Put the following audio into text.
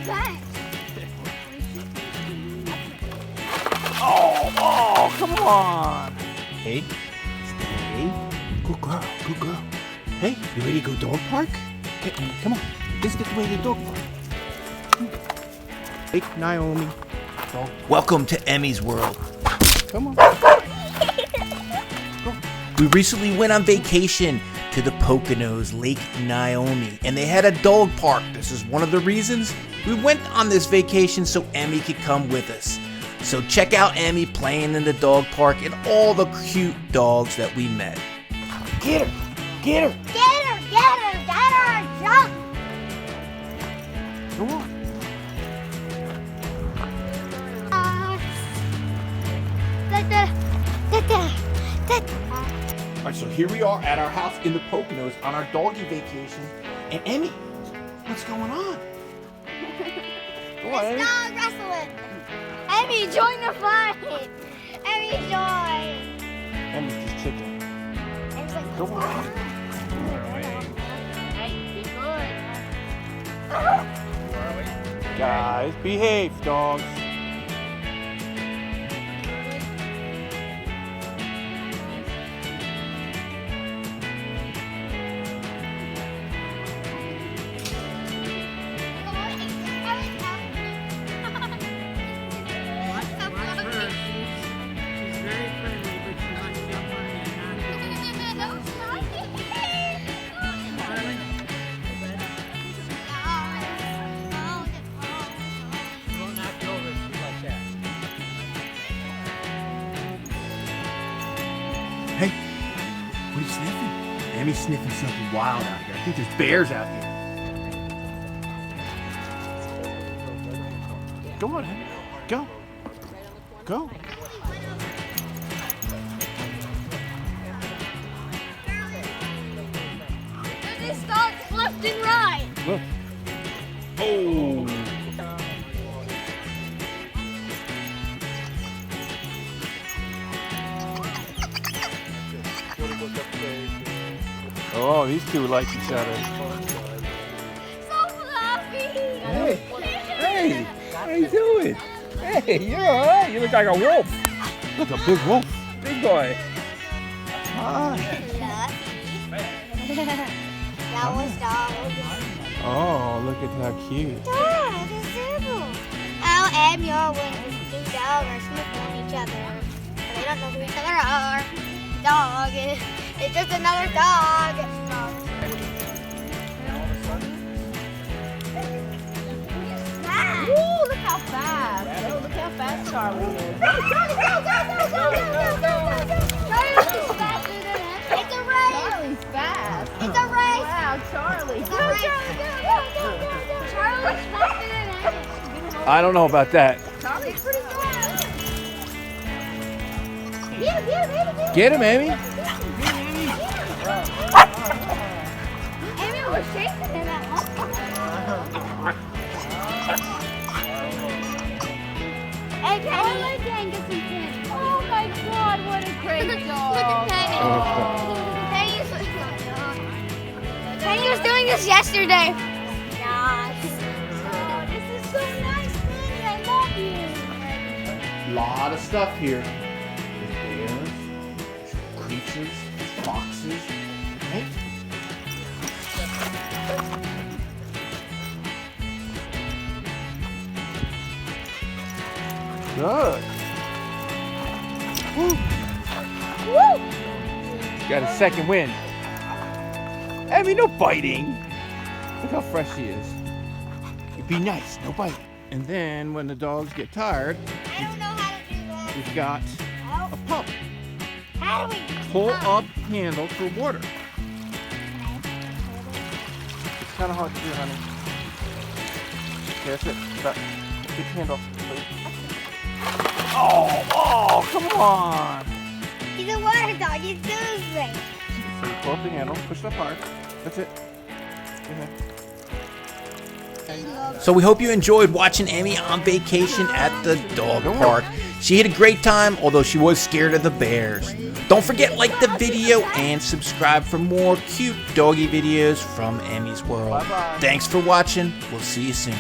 back. Oh, come on. Hey, stay. Good girl, good girl. Hey, you ready to go dog park? Okay, come on. Let's get away to the dog park. Hey, Naomi. Dog. Welcome to Emmy's world. Come on. Go. We recently went on vacation to the Poconos, Lake Naomi, and they had a dog park. This is one of the reasons we went on this vacation so Emmy could come with us. So check out Emmy playing in the dog park and all the cute dogs that we met. Get her! Get her! Get her! Get her! Get her! Jump! Go on. Alright, so here we are at our house in the Poconos on our doggy vacation. And Emmy, what's going on? Go on, Emmy. Dog wrestling. Emmy, join the fight. Emmy, join. Emmy's just chicken. Emmy's like, Go on. Hey, be good. Guys, behave, dogs. Hey, what are you sniffing? Emmy's sniffing something wild out here. I think there's bears out here. Go on, Emmy. Go. Go. There's these dogs left and right. Look. Oh. Oh, these two like each other. So fluffy. Hey, hey, how you doing? Hey, you're all right. You look like a wolf. Look, a big wolf. Big boy. Hi. That was dog. Oh, look at how cute. Dog, it's simple. Oh, and your wings. Two dogs are sniffing each other. But they don't know who each other are. Dog. It's just another dog. Ooh, look how fast. Oh, look how fast Charlie is. Charlie's faster than him. It's a race. Charlie's fast. It's a race. Wow, Charlie. It's a race. Charlie's faster than him. I don't know about that. Charlie's pretty fast. Get him, Emmy. Amy was chasing him at one point. Hey, Penny. Let Dan get some candy. Oh my God, what a great dog. Look at Penny. Penny was doing this yesterday. Yes. Oh, this is so nice, Penny. I love you. Lot of stuff here. There's bears, there's creatures, there's foxes. Right? Good. Woo. Woo! Got a second win. Emmy, no biting. Look how fresh she is. You be nice, no biting. And then when the dogs get tired, I don't know how to do that. we've got a pump. How do we Pull up handle for water. It's kind of hard to do, honey. Okay, that's it. Stop. Get your handle, please. Oh, come on. He's a water dog. He's Tuesday. So you pull up the handle, push it up hard. That's it. So we hope you enjoyed watching Emmy on vacation at the dog park. She had a great time, although she was scared of the bears. Don't forget, like the video and subscribe for more cute doggy videos from Emmy's World. Thanks for watching. We'll see you soon.